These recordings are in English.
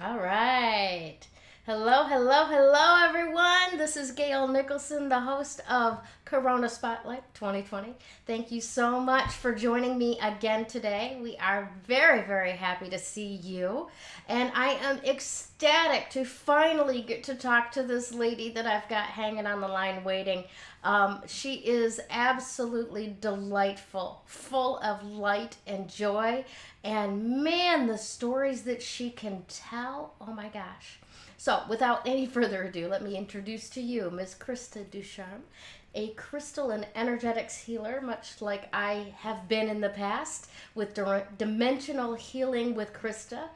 All right. Hello, hello, hello, everyone. This is Gayle Nicholson, the host of Corona Spotlight 2020. Thank you so much for joining me again today. We are very, very happy to see you. And I am ecstatic to finally get to talk to this lady that I've got hanging on the line waiting. She is absolutely delightful, full of light and joy. And man, the stories that she can tell, oh my gosh. So, without any further ado, let me introduce to you Miss Krista Ducharme, a crystal and energetics healer, much like I have been in the past with dimensional healing with Krista.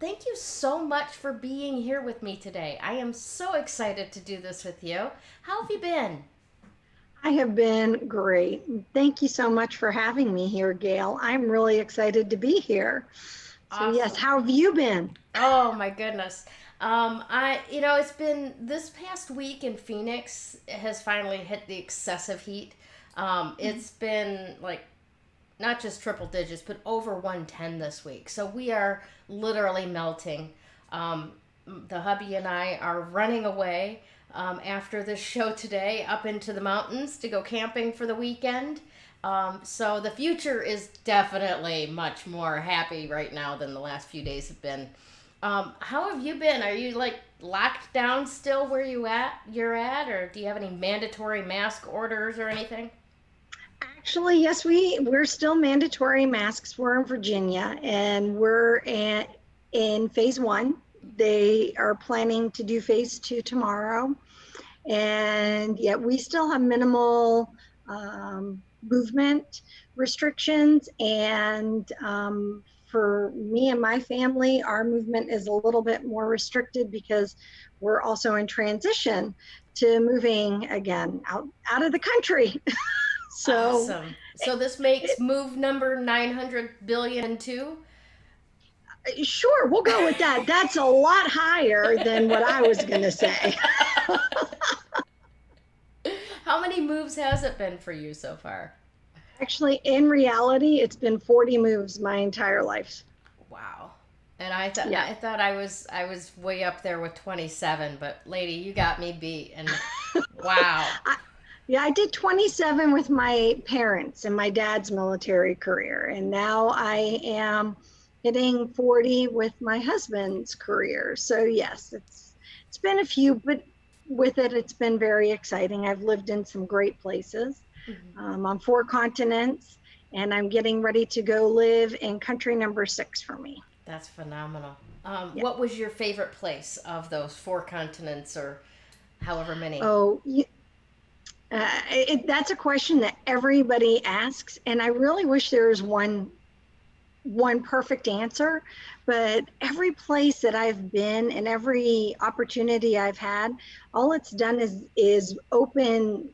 Thank you so much for being here with me today. I am so excited to do this with you. How have you been? I have been great. Thank you so much for having me here, Gail. I'm really excited to be here. So yes, Awesome. how have you been? Oh my goodness. It's been this past week in Phoenix has finally hit the excessive heat. It's been like not just triple digits, but over 110 this week. So we are literally melting. The hubby and I are running away after this show today up into the mountains to go camping for the weekend. So the future is definitely much more happy right now than the last few days have been. How have you been? Are you like locked down still where you're at, or do you have any mandatory mask orders or anything? Actually, yes, we're still mandatory masks. We're in Virginia and in phase one. They are planning to do phase two tomorrow. And yet we still have minimal movement restrictions. And for me and my family, our movement is a little bit more restricted because we're also in transition to moving again out of the country. So Awesome. So this makes move number 900 billion too? sure, we'll go with that. That's a lot higher than what I was going to say. How many moves has it been for you so far? Actually, in reality, it's been 40 moves my entire life. Wow. And I thought Yeah. I thought I was way up there with 27, but lady, you got me beat. And wow. I, yeah, I did 27 with my parents and my dad's military career. And now I am hitting 40 with my husband's career. So yes, it's been a few, but with it, it's been very exciting. I've lived in some great places Mhm. on four continents, and I'm getting ready to go live in country number six for me. That's phenomenal. Yeah. What was your favorite place of those four continents or however many? Oh, that's a question that everybody asks, and I really wish there was one perfect answer, but every place that I've been and every opportunity I've had, all it's done is open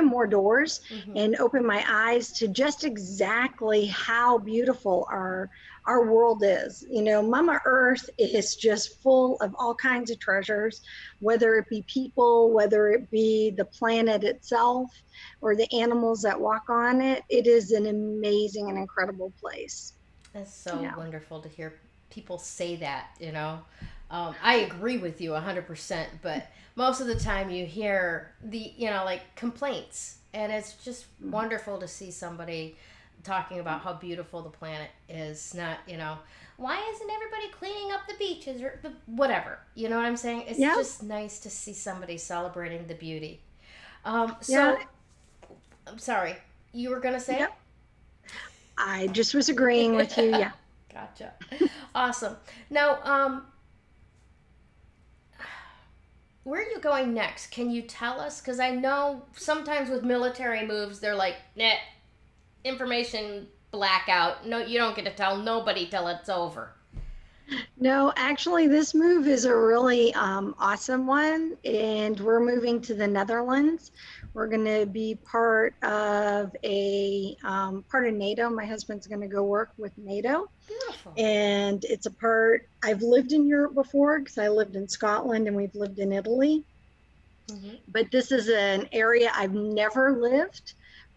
more doors Hmm. and open my eyes to just exactly how beautiful our world is. You know, Mama Earth is just full of all kinds of treasures, whether it be people, whether it be the planet itself, or the animals that walk on it. It is an amazing and incredible place. That's so Yeah. wonderful to hear people say that. I agree with you 100%, but most of the time you hear like complaints. And it's just wonderful to see somebody talking about how beautiful the planet is. Not, why isn't everybody cleaning up the beaches or whatever? You know what I'm saying? It's Yeah. just nice to see somebody celebrating the beauty. Yeah. So, I'm sorry, you were going to say? Yep. I just was agreeing with you. Yeah. Gotcha. Awesome. Now, where are you going next? Can you tell us? Because I know sometimes with military moves, they're like, nah, information blackout. No, you don't get to tell nobody till it's over. No, actually, this move is a really awesome one, and we're moving to the Netherlands. We're going to be part of NATO. My husband's going to go work with NATO, Beautiful. and it's a part. I've lived in Europe before because I lived in Scotland and we've lived in Italy, Hmm. but this is an area I've never lived.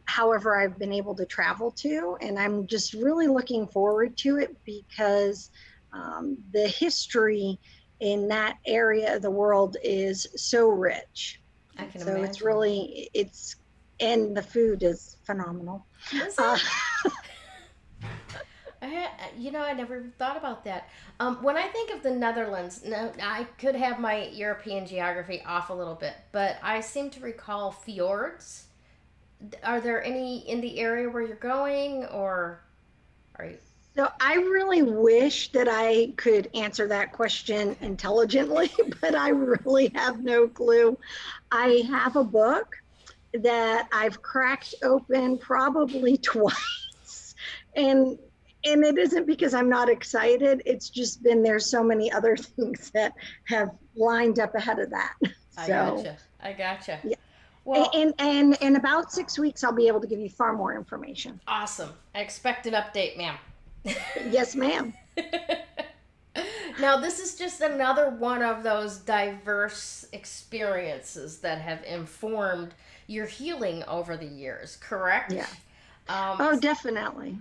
However, I've been able to travel to, and I'm just really looking forward to it because the history in that area of the world is so rich. I can So it's imagine. really, and the food is phenomenal. Is Uh, it? I never thought about that. When I think of the Netherlands, now I could have my European geography off a little bit, but I seem to recall fjords. Are there any in the area where you're going, or are you? so I really wish that I could answer that question intelligently, but I really have no clue. I have a book that I've cracked open probably twice. And it isn't because I'm not excited. It's just been there's so many other things that have lined up ahead of that. I So gotcha. I gotcha. yeah. Well, And in about 6 weeks I'll be able to give you far more information. awesome. I expect an update, ma'am. Yes, ma'am. Now, this is just another one of those diverse experiences that have informed your healing over the years, correct? Yeah. Um, Oh, definitely.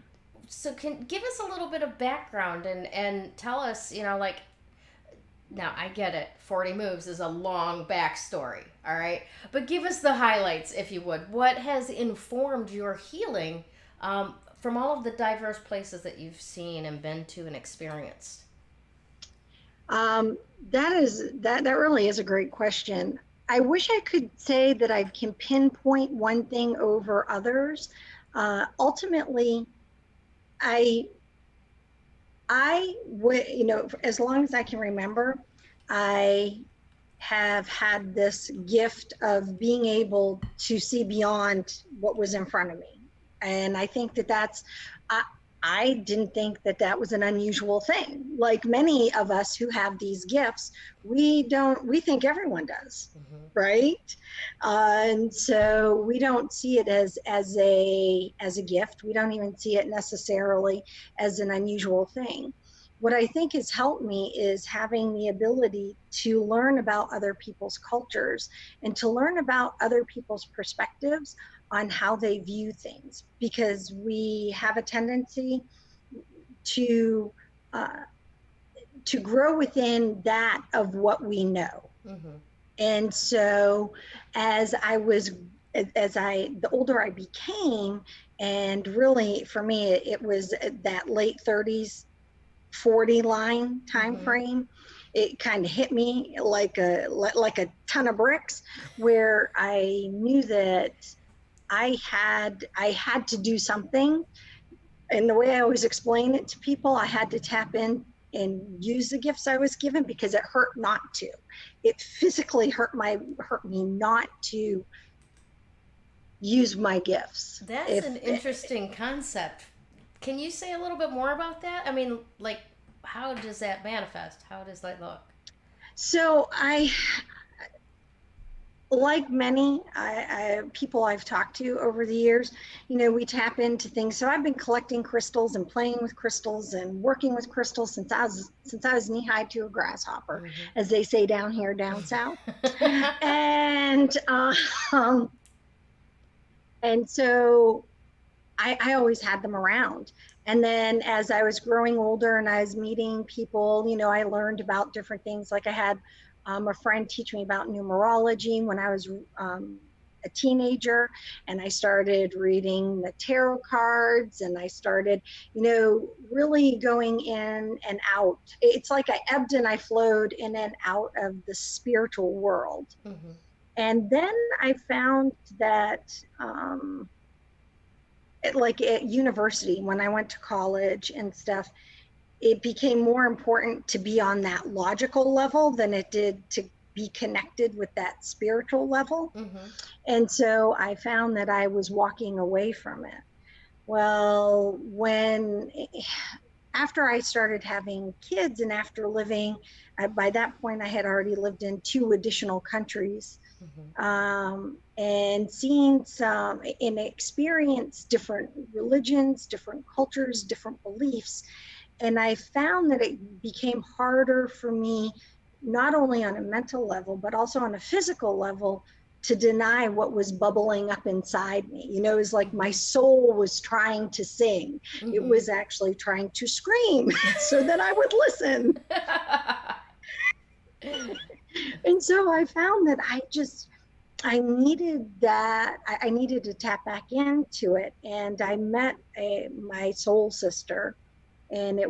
so, can give us a little bit of background and tell us, like, now I get it, 40 Moves is a long backstory, all right? But give us the highlights, if you would. What has informed your healing from all of the diverse places that you've seen and been to and experienced? Um, that really is a great question. I wish I could say that I can pinpoint one thing over others. Ultimately, I would, as long as I can remember, I have had this gift of being able to see beyond what was in front of me. And I think that I, I didn't think that that was an unusual thing. Like many of us who have these gifts, we think everyone does, Mm-hmm. right? And so we don't see it as a gift. We don't even see it necessarily as an unusual thing. What I think has helped me is having the ability to learn about other people's cultures and to learn about other people's perspectives on how they view things, because we have a tendency to uh, to grow within that of what we know. Mm-hmm. And so as I was as I the older I became, and really for me it was that late 30s 40 line time Mm-hmm. frame, it kind of hit me like a ton of bricks, where I knew that I had to do something. And the way I always explain it to people, I had to tap in and use the gifts I was given, because it hurt not to. It physically hurt me not to use my gifts. That's If an interesting concept. Can you say a little bit more about that? I mean, like, how does that manifest? How does that look? so, I like many people I've talked to over the years, we tap into things. So I've been collecting crystals and playing with crystals and working with crystals since I was knee high to a grasshopper, as they say down here down south. And um, and so I always had them around. And then as I was growing older and I was meeting people, I learned about different things. Like I had a friend teach me about numerology when I was a teenager, and I started reading the tarot cards, and I started, really going in and out. It's like I ebbed and I flowed in and out of the spiritual world. Mm-hmm. And then I found that like at university, when I went to college and stuff, it became more important to be on that logical level than it did to be connected with that spiritual level. Mm-hmm. And so I found that I was walking away from it. Well, after I started having kids, and after living, by that point, I had already lived in 2 additional countries, Mm-hmm. and seeing some and experienced different religions, different cultures, different beliefs. And I found that it became harder for me, not only on a mental level, but also on a physical level, to deny what was bubbling up inside me. You know, it was like my soul was trying to sing. It was actually trying to scream so that I would listen. And so I found that I needed that. I needed to tap back into it. And I met my soul sister, and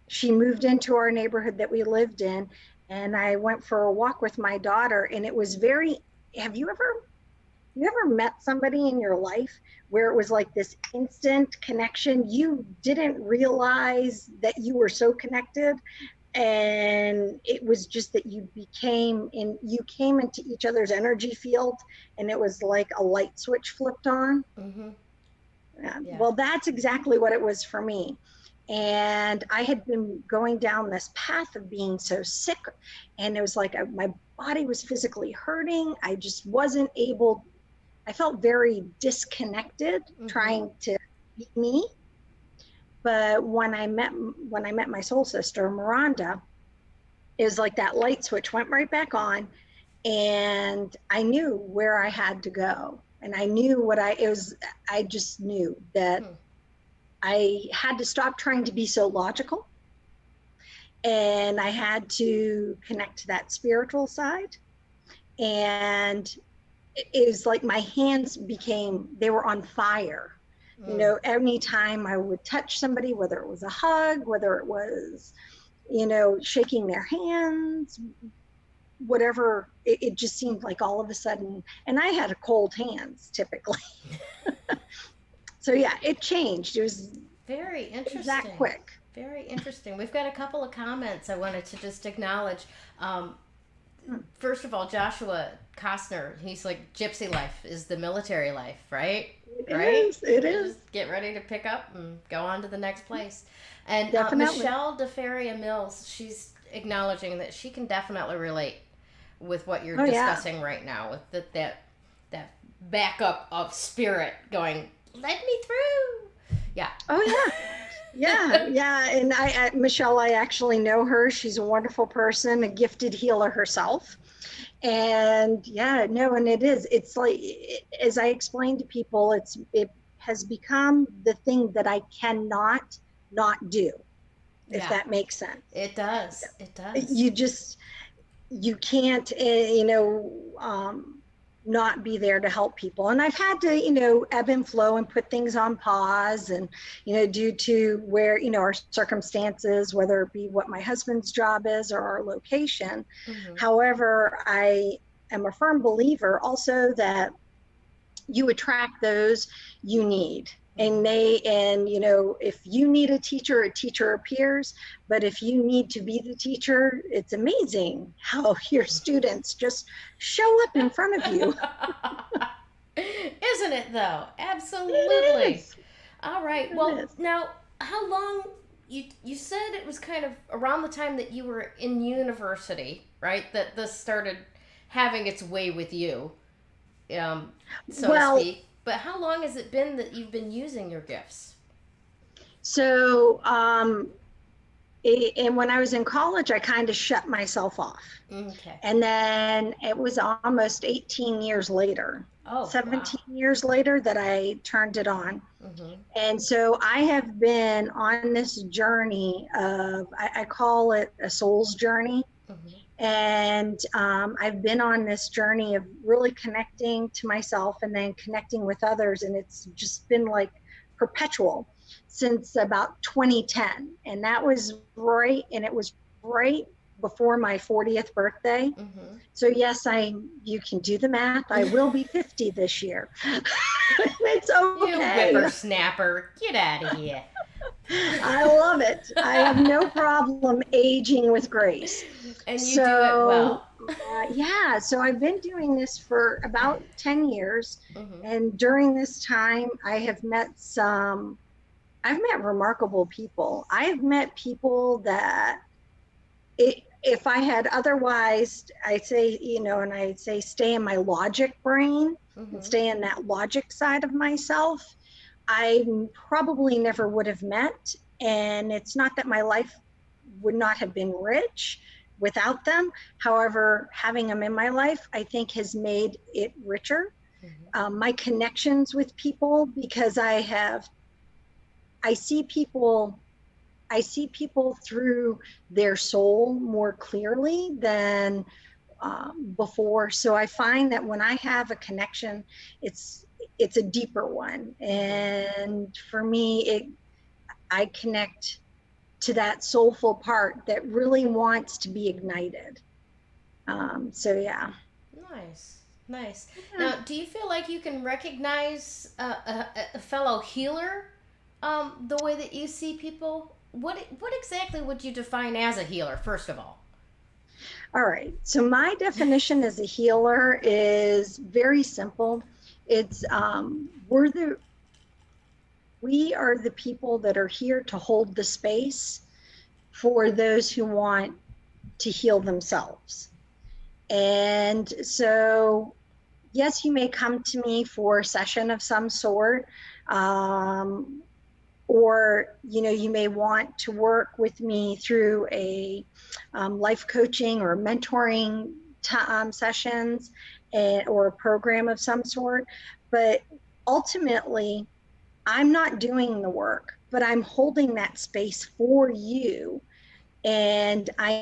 she moved into our neighborhood that we lived in. And I went for a walk with my daughter, and it was have you ever met somebody in your life where it was like this instant connection? You didn't realize that you were so connected, and it was just that you came into each other's energy field, and it was like a light switch flipped on. Yeah. Well, that's exactly what it was for me. And I had been going down this path of being so sick, and it was like my body was physically hurting. I just wasn't able. I felt very disconnected trying to be me. But when I met my soul sister, Miranda, it was like that light switch went right back on, and I knew where I had to go. And I knew I just knew that I had to stop trying to be so logical, and I had to connect to that spiritual side. And it was like my hands they were on fire. You know, anytime I would touch somebody, whether it was a hug, whether it was, you know, shaking their hands, whatever, it just seemed like all of a sudden, and I had cold hands typically. So yeah, it changed. It was very interesting. That quick. Very interesting. We've got a couple of comments I wanted to just acknowledge. First of all, Joshua Costner, he's like, gypsy life is the military life, right? It is. Just get ready to pick up and go on to the next place. And Definitely. Michelle DeFaria Mills, she's acknowledging that she can definitely relate with what you're discussing right now, with that backup of spirit going, let me through. Yeah. Oh yeah. Yeah. And Michelle, I actually know her. She's a wonderful person, a gifted healer herself. And and it's like, as I explain to people, it has become the thing that I cannot not do, if that makes sense. It does. You can't, not be there to help people. And I've had to, ebb and flow and put things on pause, and, due to where, our circumstances, whether it be what my husband's job is or our location. However, I am a firm believer also that you attract those you need. And if you need a teacher appears. But if you need to be the teacher, it's amazing how your students just show up in front of you. Isn't it though? Absolutely. It is. All right. Well, now, how long, you said it was kind of around the time that you were in university, right? That this started having its way with you, so to speak. But how long has it been that you've been using your gifts? So, and when I was in college, I kind of shut myself off. Okay. And then it was almost 18 years later, 17 years later, that I turned it on. And so I have been on this journey of, I call it a soul's journey. And I've been on this journey of really connecting to myself and then connecting with others. And it's just been like perpetual since about 2010. And that was right. And it was right before my 40th birthday. So yes, you can do the math. I will be 50 this year. It's okay. You whippersnapper, get out of here. I love it. I have no problem aging with grace. And you do it well. So I've been doing this for about 10 years. And during this time, I've met remarkable people. I have met people that if I had otherwise, I'd say, and I'd say stay in my logic brain and stay in that logic side of myself, I probably never would have met. And it's not that my life would not have been rich, without them. However, having them in my life, I think has made it richer. My connections with people, because I see people, I see people through their soul more clearly than before. So I find that when I have a connection, it's it's a deeper one, and for me, I connect to that soulful part that really wants to be ignited. So yeah. Nice, nice. Yeah. Now, do you feel like you can recognize a fellow healer the way that you see people? What exactly would you define as a healer, first of all? All right. So my definition as a healer is very simple. It's we are the people that are here to hold the space for those who want to heal themselves. And so, yes, you may come to me for a session of some sort, or you may want to work with me through a life coaching or mentoring sessions, or a program of some sort. But ultimately, I'm not doing the work, but I'm holding that space for you, and I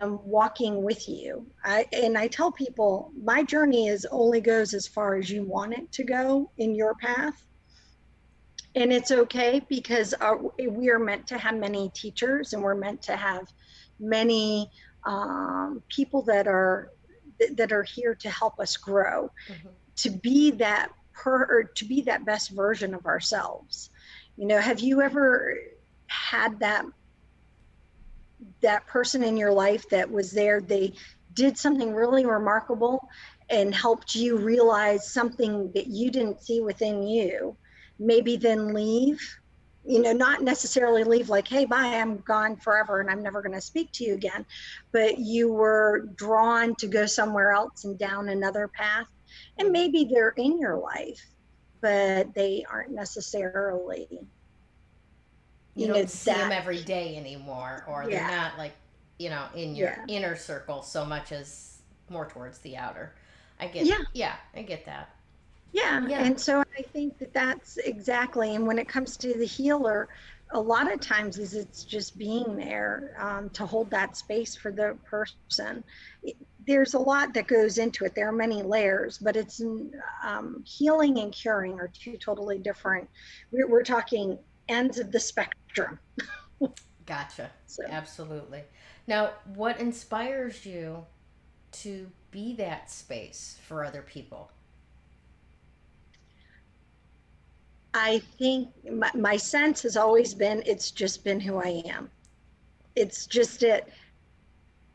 am walking with you. I tell people my journey is only goes as far as you want it to go in your path. And it's okay, because we are meant to have many teachers, and we're meant to have many people that are here to help us grow, Mm-hmm. to be that or to be that best version of ourselves. Have you ever had that person in your life that was there? They did something really remarkable and helped you realize something that you didn't see within you, maybe then leave, not necessarily leave like, hey, bye, I'm gone forever and I'm never going to speak to you again, but you were drawn to go somewhere else and down another path. And Mm-hmm. maybe they're in your life, but they aren't necessarily, You don't see them that. every day anymore, or they're Yeah. not like, in your Yeah. inner circle so much as more towards the outer. Yeah. Yeah, I get that. Yeah, Yeah. and so I think that that's exactly, and when it comes to the healer, a lot of times is it's just being there, to hold that space for the person. There's a lot that goes into it. There are many layers, but it's healing and curing are two totally different. We're talking ends of the spectrum. Gotcha. So Absolutely. Now, what inspires you to be that space for other people? I think my sense has always been it's just been who I am. It's just it.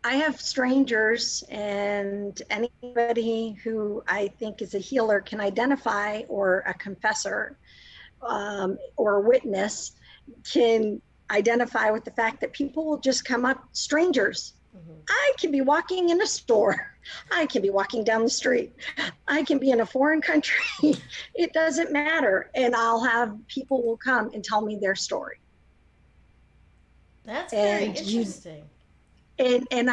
I have strangers, and anybody who I think is a healer can identify, or a confessor, or a witness can identify with the fact that people will just come up, strangers. Mm-hmm. I can be walking in a store. I can be walking down the street. I can be in a foreign country. It doesn't matter. And I'll have people will come and tell me their story. That's very And you interesting. and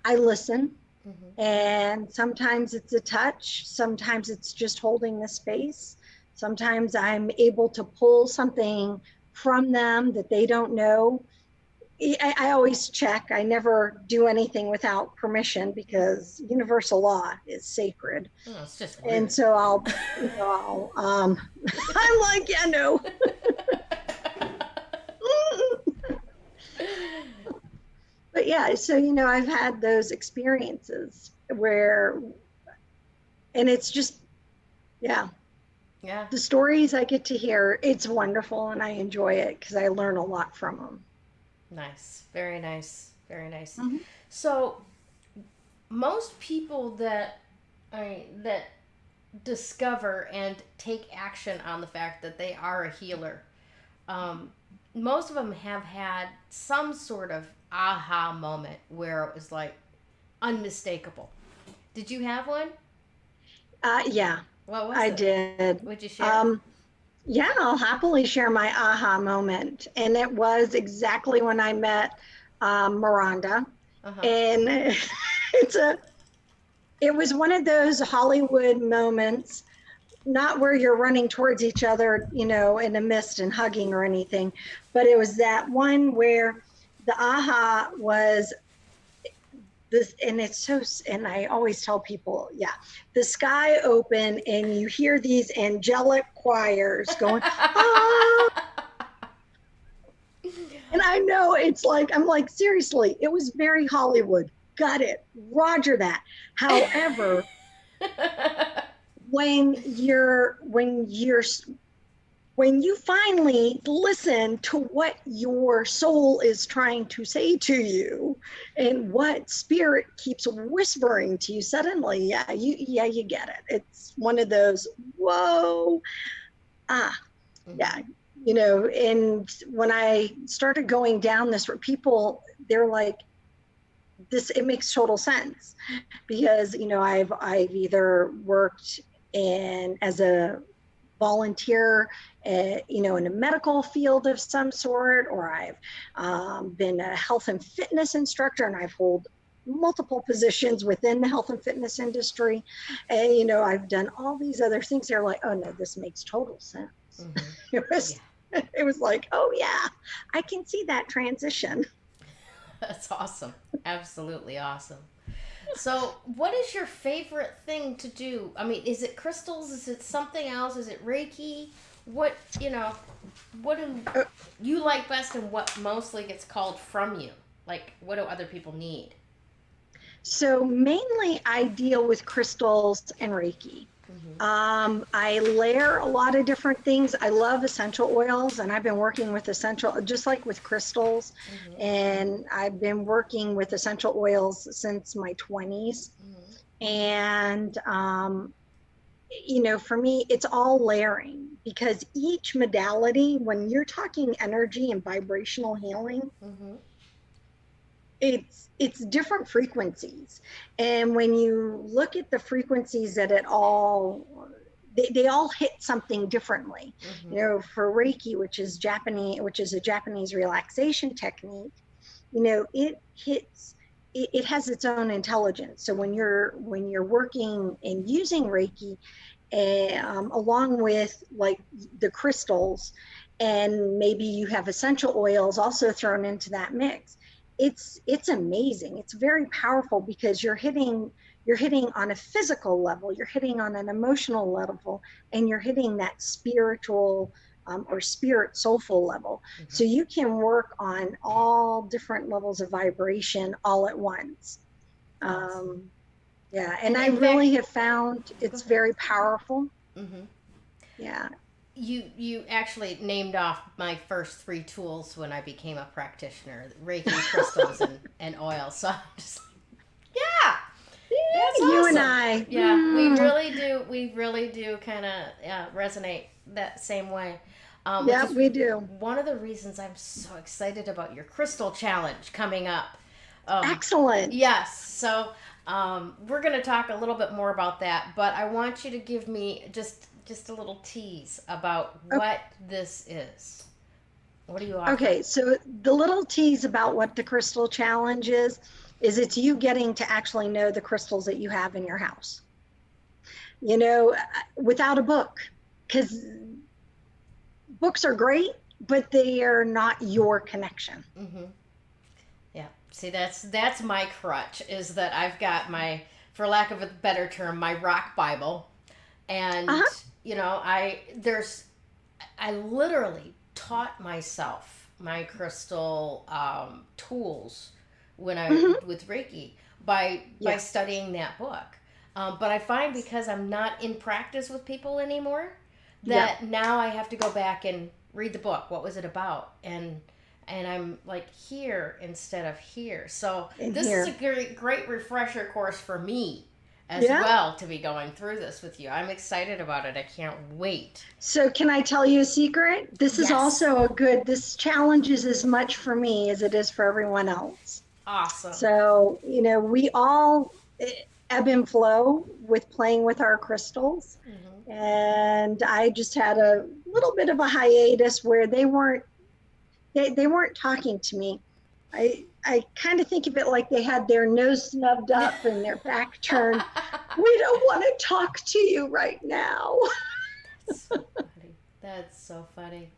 I listen. Mm-hmm. And sometimes it's a touch, sometimes it's just holding the space. Sometimes I'm able to pull something from them that they don't know. I always check. I never do anything without permission, because universal law is sacred. Oh, it's just And rude. so I'm like, yeah, no. But yeah, so I've had those experiences where, and it's just, yeah, Yeah. the stories I get to hear, it's wonderful, and I enjoy it because I learn a lot from them. Nice. Very nice. Very nice. Mm-hmm. So, most people that discover and take action on the fact that they are a healer, um, most of them have had some sort of aha moment where it was like unmistakable. Did you have one? Yeah, What was I it? did. Would you share? Um, yeah, I'll happily share my aha moment. And it was exactly when I met Miranda. Uh-huh. And it was one of those Hollywood moments, not where you're running towards each other, in a mist and hugging or anything, but it was that one where the aha was this, and it's so, and I always tell people, yeah, the sky open and you hear these angelic choirs going, ah, and I know it's like, I'm like, seriously, it was very Hollywood. Got it. Roger that. However, when you finally listen to what your soul is trying to say to you and what spirit keeps whispering to you, suddenly, you get it. It's one of those, whoa, yeah, and when I started going down this, people, they're like, this, it makes total sense, because I've either worked as a volunteer, in a medical field of some sort, or I've been a health and fitness instructor, and I've held multiple positions within the health and fitness industry. And, I've done all these other things. They're like, oh no, this makes total sense. It was like, oh yeah, I can see that transition. That's awesome. Absolutely awesome. So, what is your favorite thing to do? I mean, is it crystals? Is it something else? Is it Reiki? What, what do you like best, and what mostly gets called from you? Like, what do other people need? So mainly I deal with crystals and Reiki. I layer a lot of different things. I love essential oils, and I've been working with just like with crystals. And I've been working with essential oils since my 20s. And, for me, it's all layering, because each modality, when you're talking energy and vibrational healing, it's different frequencies. And when you look at the frequencies that they all hit something differently. For Reiki, which is a Japanese relaxation technique, it has its own intelligence. So when you're working and using Reiki, along with like the crystals, and maybe you have essential oils also thrown into that mix, it's amazing. It's very powerful, because you're hitting on a physical level, you're hitting on an emotional level, and you're hitting that spiritual or spirit soulful level. So you can work on all different levels of vibration all at once. Yeah, and I really have found it's very powerful. Yeah. You actually named off my first three tools when I became a practitioner: Reiki, crystals, and oil. So I'm just like, yeah, that's you awesome. And I, yeah, we really do kind of resonate that same way. Yeah, we do. One of the reasons I'm so excited about your crystal challenge coming up. Excellent. Yes, so we're going to talk a little bit more about that, but I want you to give me just a little tease about what this is. What do you offer? Okay, so the little tease about what the crystal challenge is it's you getting to actually know the crystals that you have in your house, without a book, because books are great, but they are not your connection. Yeah, see, that's my crutch, is that I've got my, for lack of a better term, my rock Bible. And I literally taught myself my crystal tools when I with Reiki by studying that book. But I find, because I'm not in practice with people anymore, that now I have to go back and read the book. What was it about? And I'm like here instead of here. So this is a great refresher course for me as well, to be going through this with you. I'm excited about it. I can't wait. So can I tell you a secret? This is also this challenge is as much for me as it is for everyone else. Awesome. So, we all ebb and flow with playing with our crystals. And I just had a little bit of a hiatus where they weren't talking to me. I kind of think of it like they had their nose snubbed up and their back turned. We don't want to talk to you right now. That's so funny. That's so funny.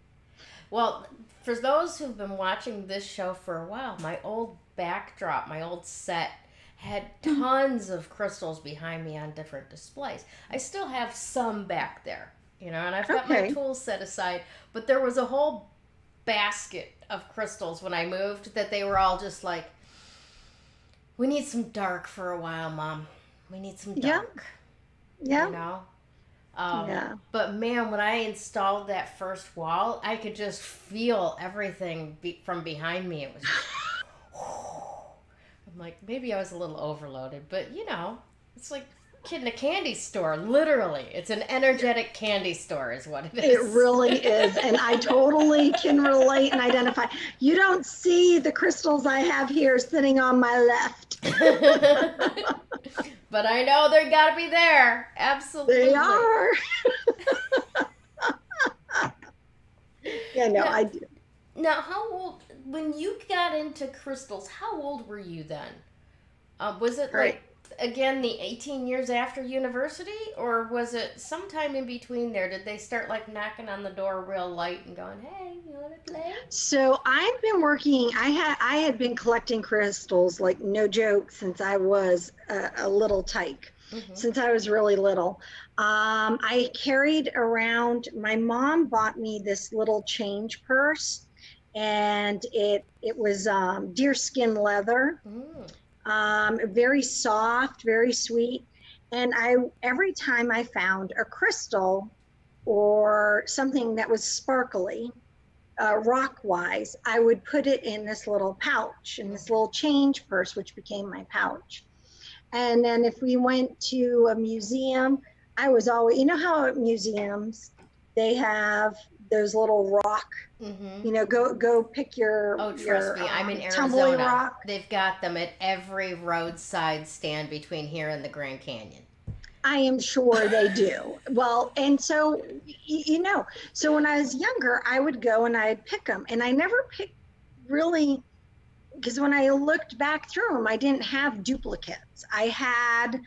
Well, for those who've been watching this show for a while, my old backdrop, my old set had tons of crystals behind me on different displays. I still have some back there, and I've got my Okay. tools set aside, but there was a whole basket of crystals when I moved that they were all just like, we need some dark for a while, Mom. We need some Yeah. dark, you Yeah. know? Yeah. But man, when I installed that first wall, I could just feel everything from behind me. It was I'm like, maybe I was a little overloaded, but it's like a kid in a candy store, literally. It's an energetic candy store is what it It is. really is. And I totally can relate and identify. You don't see the crystals I have here sitting on my left. But I know they got to be there. They Absolutely. are. Yeah, no, Now, I do. now, how old, when you got into crystals, how old were you then? Was it All right. like, again, the 18 years after university? Or was it sometime in between there? Did they start like knocking on the door real light and going, hey, you want to play? So I've been working, I had been collecting crystals, like no joke, since I was a little tyke, Mm-hmm. since I was really little. I carried around, my mom bought me this little change purse, and it was deerskin leather, Mm. very soft, very sweet. And every time I found a crystal or something that was sparkly, rock wise, I would put it in this little pouch, in this little change purse, which became my pouch. And then if we went to a museum, I was always, how at museums they have those little rock, Mm-hmm. go pick Oh, trust your me, I'm in tumbly Arizona. rock. They've got them at every roadside stand between here and the Grand Canyon. I am sure they do. Well, and so, so when I was younger, I would go and I'd pick them. And I never picked really, because when I looked back through them, I didn't have duplicates. I had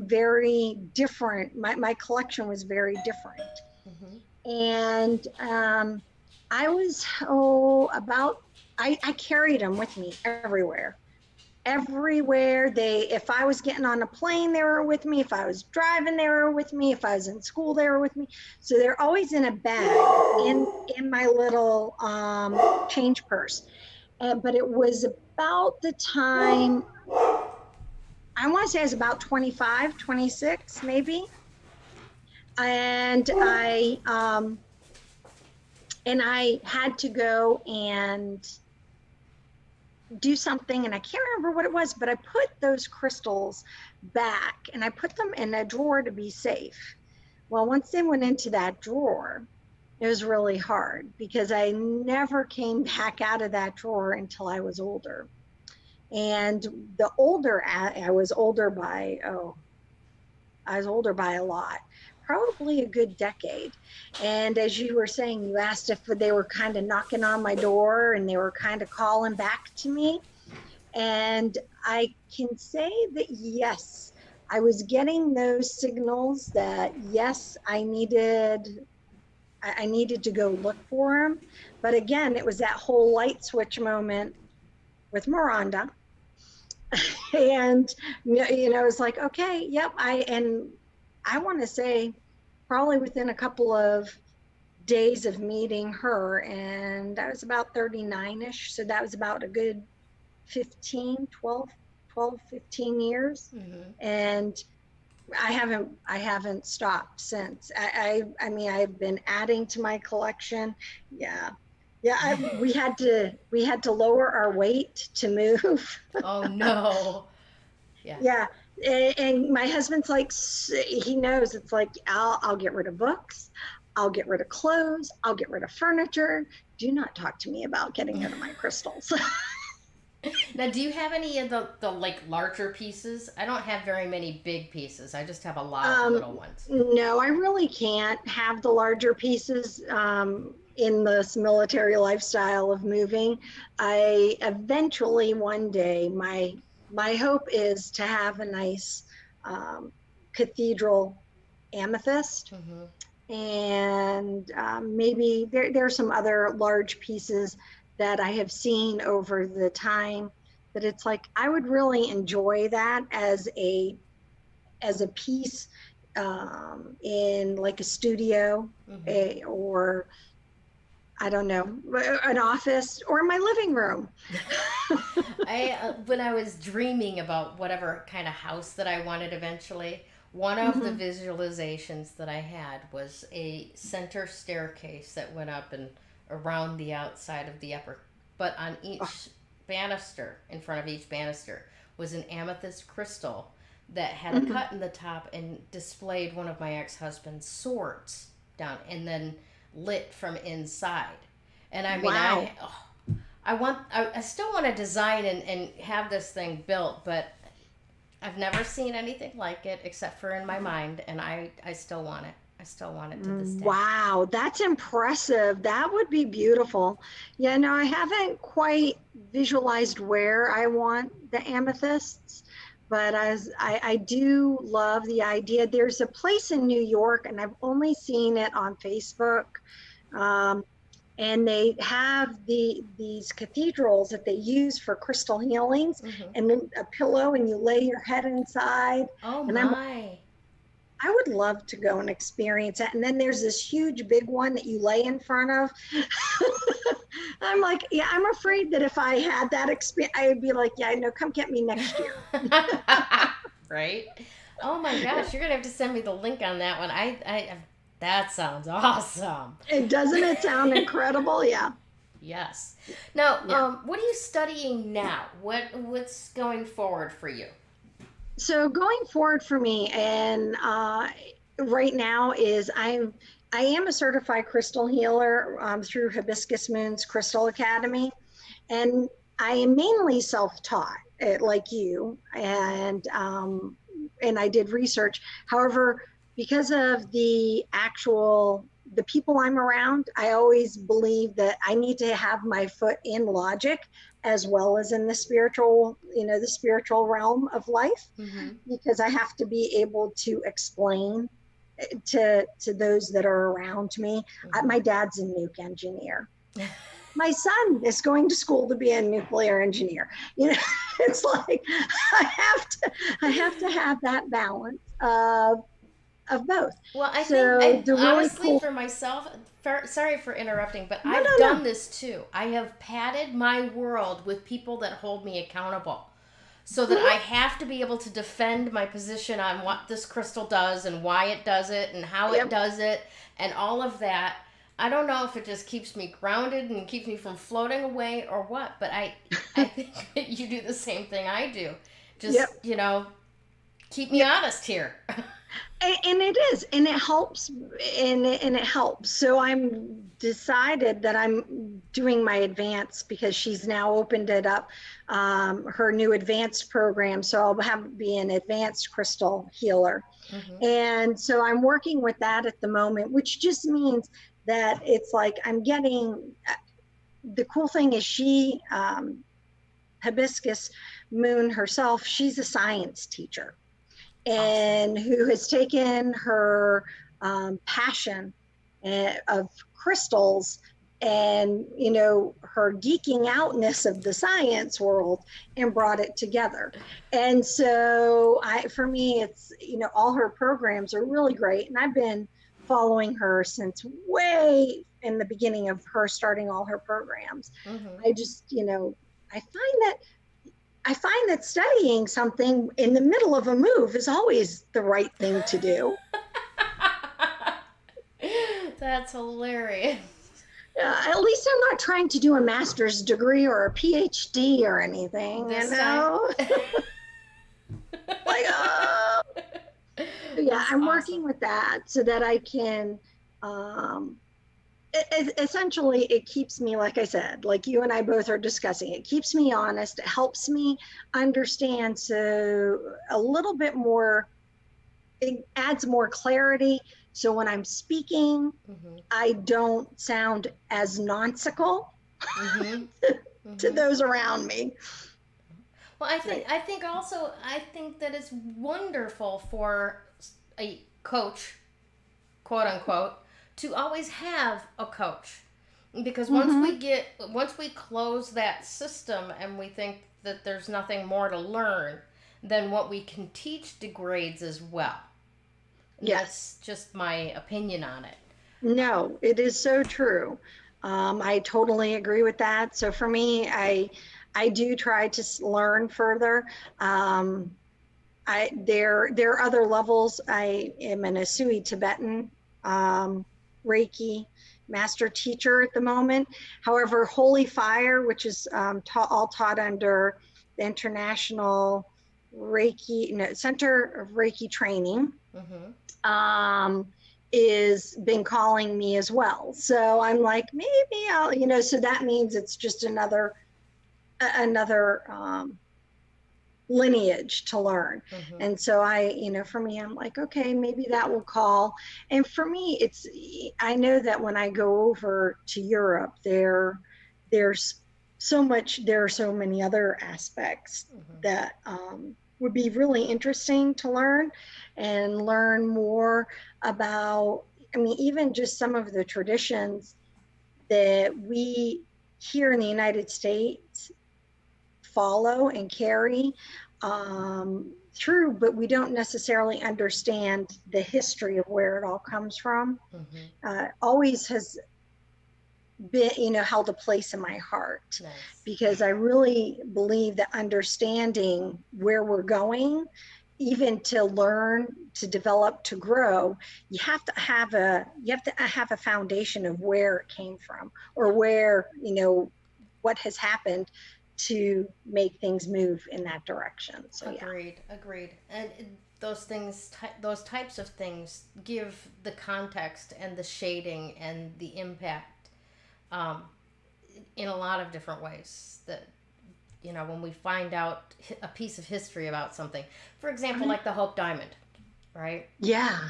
very different, my collection was very different. Mm-hmm. And I was, I carried them with me everywhere. Everywhere if I was getting on a plane, they were with me. If I was driving, they were with me. If I was in school, they were with me. So they're always in a bag in my little change purse. But it was about the time, I want to say it was about 25, 26, maybe. And I had to go and do something, and I can't remember what it was, but I put those crystals back and I put them in a drawer to be safe. Well, once they went into that drawer, it was really hard because I never came back out of that drawer until I was older. And the older I was older by, I was older by a lot, probably a good decade. And as you were saying, you asked if they were kind of knocking on my door and they were kind of calling back to me. And I can say that yes, I was getting those signals that yes, I needed to go look for them. But again, it was that whole light switch moment with Miranda. And it's like, okay, yep. I want to say probably within a couple of days of meeting her, and I was about 39ish, so that was about a good 15, 12, 15 years. Mm-hmm. And I haven't stopped since. I mean, I've been adding to my collection. Yeah. Yeah, we had to lower our weight to move. Oh no. Yeah. Yeah, and my husband's like, he knows, it's like, I'll get rid of books, I'll get rid of clothes, I'll get rid of furniture. Do not talk to me about getting rid of my crystals. Now, do you have any of the like larger pieces? I don't have very many big pieces. I just have a lot of little ones. No, I really can't have the larger pieces. in this military lifestyle of moving. I eventually one day, my hope is to have a nice cathedral amethyst, Hmm. and maybe there are some other large pieces that I have seen over the time that it's like I would really enjoy that as a piece in like a studio, Hmm. or I don't know, an office or my living room. When I was dreaming about whatever kind of house that I wanted eventually, one of the Hmm. visualizations that I had was a center staircase that went up and around the outside of the upper, but on Oh, each banister, in front of each banister, was an amethyst crystal that had a mhm. cut in the top and displayed one of my ex-husband's swords down and then lit from inside. And I mean, Wow. I still want to design and have this thing built, but I've never seen anything like it except for in my mind, and I still want it. I still want it to this day. Wow, that's impressive. That would be beautiful. Yeah, no, I haven't quite visualized where I want the amethysts, but I do love the idea. There's a place in New York, and I've only seen it on Facebook. Um, and they have these cathedrals that they use for crystal healings, Hmm. and then a pillow, and you lay your head inside. Oh And my. I would love to go and experience that. And then there's this huge big one that you lay in front of. I'm like, yeah, I'm afraid that if I had that experience, I would be like, yeah, no, come get me next year. Right? Oh my gosh, you're gonna have to send me the link on that one. That sounds awesome. It doesn't it sound incredible? Yeah. Yes. Now, Yeah. what are you studying now? What's going forward for you? So going forward for me, and right now is I am a certified crystal healer through Hibiscus Moon's Crystal Academy, and I am mainly self-taught, like you, and I did research. However, because of the people I'm around, I always believe that I need to have my foot in logic as well as in the spiritual, the spiritual realm of life, Mm-hmm. because I have to be able to explain to those that are around me. My Mm-hmm. dad's a nuke engineer. My son is going to school to be a nuclear engineer. You know, it's like I I have to have that balance of both. Well, I think So I the really honestly cool. for myself, sorry for interrupting, but No, I've no, no. done this too. I have padded my world with people that hold me accountable, so that I Mhm. have to be able to defend my position on what this crystal does and why it does it and how it Yep. does it and all of that. I don't know if it just keeps me grounded and keeps me from floating away or what, but I think that you do the same thing I do. Yep. Just, keep me Yep. honest here. And it is, and it helps, and it helps. So I'm decided that I'm doing my advanced, because she's now opened it up, her new advanced program. So I'll have be an advanced crystal healer, Hmm. and so I'm working with that at the moment, which just means that it's like I'm getting. The cool thing is Hibiscus Moon herself. She's a science teacher, Awesome. and who has taken her passion of crystals, and her geeking outness of the science world, and brought it together. And so for me, it's, all her programs are really great, and I've been following her since way in the beginning of her starting all her programs. Hmm. I just, I find that I find that studying something in the middle of a move is always the right thing to do. That's hilarious. At least I'm not trying to do a master's degree or a PhD or anything, This time. like, oh. So yeah, That's I'm awesome. working with that so that I can, um, essentially, it keeps me, like I said, like you and I both are discussing, it keeps me honest. It helps me understand, so a little bit more, it adds more clarity So when I'm speaking, Mm-hmm. I don't sound as nonsensical Mm-hmm. to Mm-hmm. those around me. Well, Right. I think that it's wonderful for a coach, quote unquote, to always have a coach, because Mm-hmm. once we close that system and we think that there's nothing more to learn, then what we can teach degrades as well. And Yes. that's just my opinion on it. No, it is so true. I totally agree with that. So for me, I do try to learn further. Um, there are other levels. I am an Asui Tibetan um, Reiki master teacher at the moment. However, Holy Fire, which is all taught under the International Reiki Center of Reiki Training, Mm-hmm. um, is been calling me as well. So I'm like, maybe I'll, so that means it's just another lineage to learn. Mm-hmm. And so for me, I'm like, okay, maybe that will call. And for me, I know that when I go over to Europe, there's there are so many other aspects Mm-hmm. that would be really interesting to learn and learn more about. I mean, even just some of the traditions that we here in the United States follow and carry through, but we don't necessarily understand the history of where it all comes from. Mm-hmm. Always has been, held a place in my heart Nice. because I really believe that understanding where we're going, even to learn, to develop, to grow, you have to have a foundation of where it came from or where, what has happened to make things move in that direction. So yeah. Agreed, agreed. And those types of things give the context and the shading and the impact, um, in a lot of different ways. That, when we find out a piece of history about something, for example, Mhm. like the Hope Diamond, right? Yeah.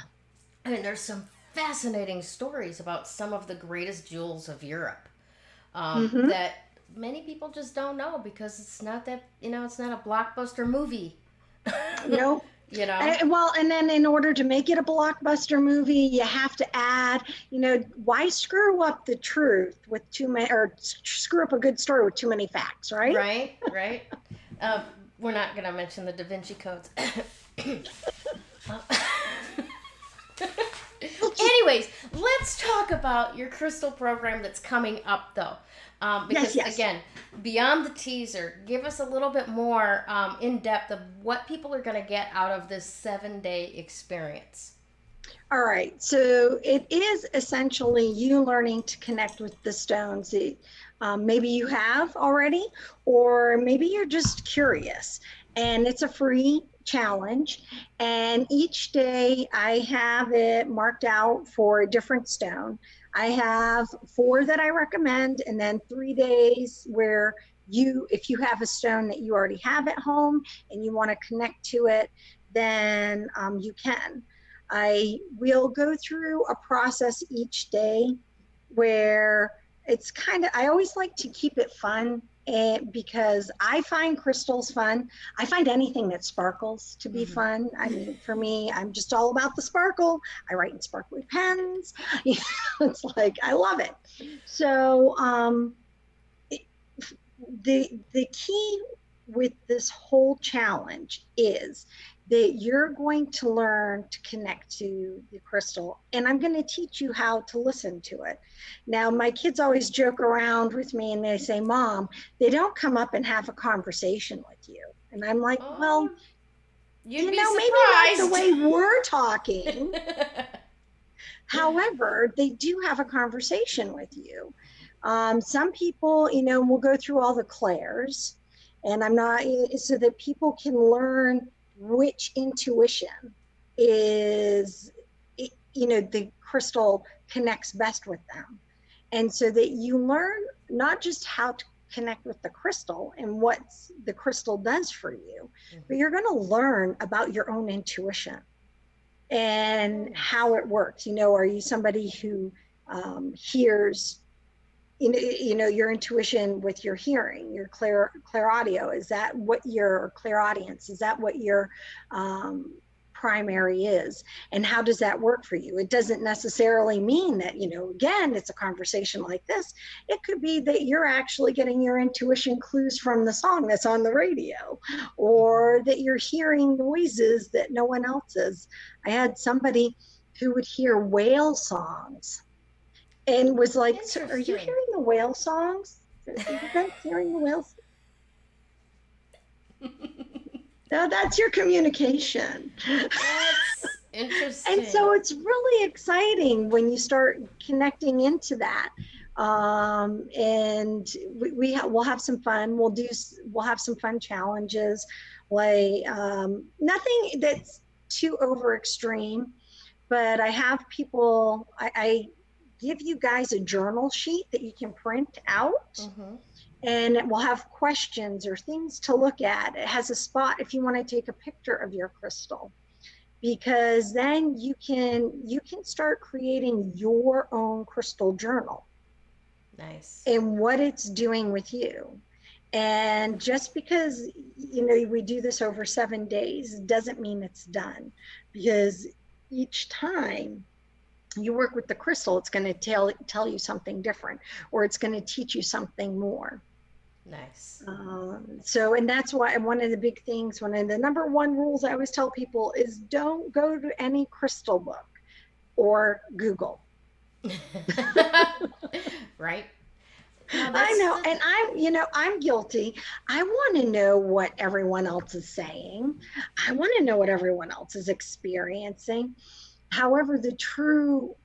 I mean, there's some fascinating stories about some of the greatest jewels of Europe, Hmm. that many people just don't know because it's not a blockbuster movie. Nope. you know Well, and then in order to make it a blockbuster movie, you have to add, why screw up the truth with too many, or screw up a good story with too many facts, right? Right, right. Um, we're not going to mention the Da Vinci codes. We'll just, Anyways, let's talk about your crystal program that's coming up, though. yes, Because, yes. again, beyond the teaser, give us a little bit more, in depth of what people are going to get out of this 7-day experience. All right. So it is essentially you learning to connect with the stones that maybe you have already, or maybe you're just curious. And it's a free challenge. And each day I have it marked out for a different stone. I have 4 that I recommend, and then 3 days where if you have a stone that you already have at home and you want to connect to it, then you can. I will go through a process each day where I always like to keep it fun, because I find crystals fun. I find anything that sparkles to be Mm-hmm. fun. I mean, for me, I'm just all about the sparkle. I write in sparkly pens. It's like, I love it. So, the key with this whole challenge is that you're going to learn to connect to the crystal, and I'm going to teach you how to listen to it. Now, my kids always joke around with me and they say, Mom, they don't come up and have a conversation with you. And I'm like, well, Oh, you'd be maybe not the surprised. way we're talking. However, they do have a conversation with you. Some people, will go through all the clairs, and I'm not, so that people can learn which intuition is, the crystal connects best with them. And so that you learn not just how to connect with the crystal and what the crystal does for you, but Mhm. you're going to learn about your own intuition. and how it works. Are you somebody who hears, your intuition with your hearing, your clear audio? Is that what your clairaudience? Is that what your primary is? And how does that work for you? It doesn't necessarily mean that, again, it's a conversation like this. It could be that you're actually getting your intuition clues from the song that's on the radio, or that you're hearing noises that no one else is. I had somebody who would hear whale songs and was like, so are you hearing the whale songs? Are you guys hearing the whales? No, that's your communication. That's interesting. And so it's really exciting when you start connecting into that. And we'll have some fun. We'll have some fun challenges, like nothing that's too over extreme, but I have people, I give you guys a journal sheet that you can print out. Mm-hmm. And it will have questions or things to look at. It has a spot if you want to take a picture of your crystal, because then you can start creating your own crystal journal. Nice. And what it's doing with you. And just because we do this over 7 days doesn't mean it's done, because each time you work with the crystal, it's going to tell you something different, or it's going to teach you something more. Nice. And that's why one of the big things, one of the number one rules I always tell people is don't go to any crystal book or Google. Right. No, I know. And I'm guilty. I want to know what everyone else is saying. I want to know what everyone else is experiencing. However, the true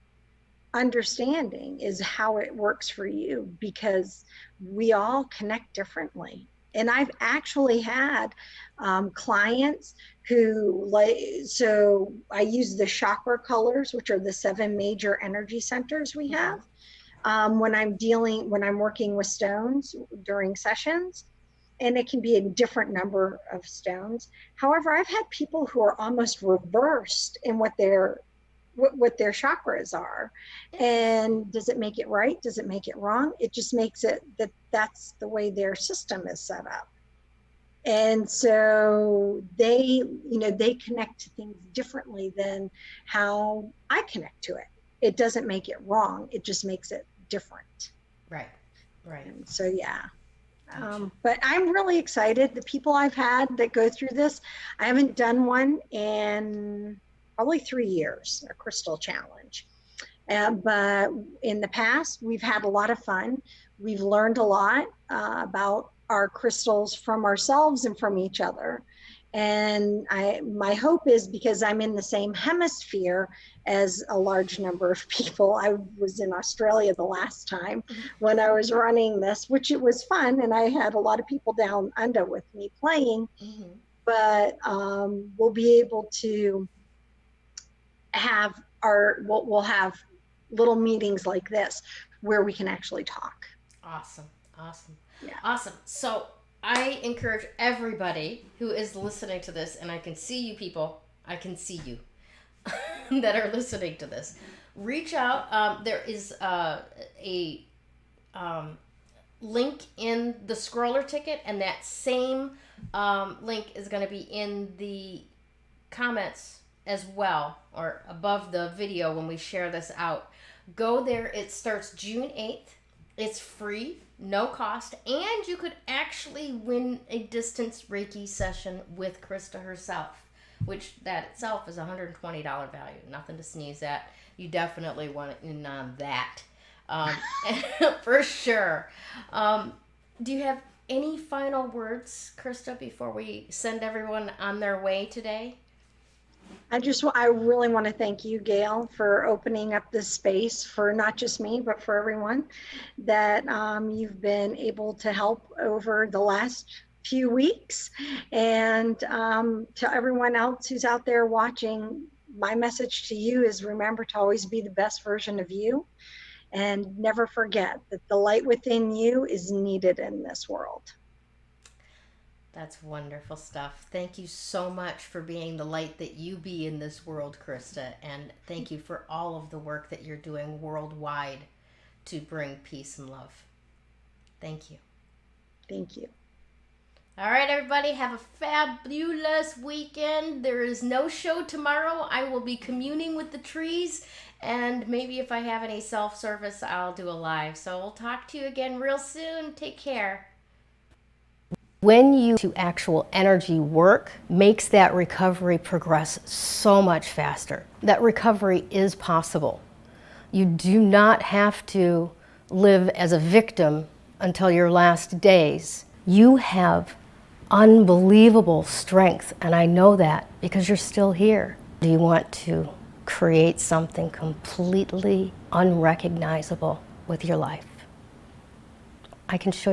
understanding is how it works for you, because we all connect differently. And I've actually had clients who so I use the chakra colors, which are the 7 major energy centers we have. When I'm working with stones during sessions, and it can be a different number of stones. However, I've had people who are almost reversed in what their chakras are. And does it make it right? Does it make it wrong? It just makes it that's the way their system is set up. And so they connect to things differently than how I connect to it. It doesn't make it wrong. It just makes it different. Right. And so, yeah. But I'm really excited. The people I've had that go through this, I haven't done one in probably 3 years, a crystal challenge. But in the past, we've had a lot of fun. We've learned a lot about our crystals from ourselves and from each other. And my hope is, because I'm in the same hemisphere as a large number of people. I was in Australia the last time when I was running this, which it was fun. And I had a lot of people down under with me playing, but we'll be able to have we'll have little meetings like this where we can actually talk. Awesome. Yeah. Awesome. So I encourage everybody who is listening to this, and I can see you people, I can see you that are listening to this. Reach out. There is a link in the scroller ticket, and that same link is going to be in the comments as well, or above the video when we share this out. Go there. It starts June 8th. It's free, no cost, and you could actually win a distance Reiki session with Krista herself, which that itself is $120 value. Nothing to sneeze at. You definitely want in on that, for sure. Do you have any final words, Krista, before we send everyone on their way today? I really want to thank you, Gayle, for opening up this space for not just me, but for everyone that you've been able to help over the last few weeks. And to everyone else who's out there watching, my message to you is, remember to always be the best version of you. And never forget that the light within you is needed in this world. That's wonderful stuff. Thank you so much for being the light that you be in this world, Krista. And thank you for all of the work that you're doing worldwide to bring peace and love. Thank you. Thank you. All right, everybody, have a fabulous weekend. There is no show tomorrow. I will be communing with the trees, and maybe if I have any self-service, I'll do a live. So we'll talk to you again real soon. Take care. When you do actual energy work, makes that recovery progress so much faster. That recovery is possible. You do not have to live as a victim until your last days. You have unbelievable strength, and I know that because you're still here. Do you want to create something completely unrecognizable with your life? I can show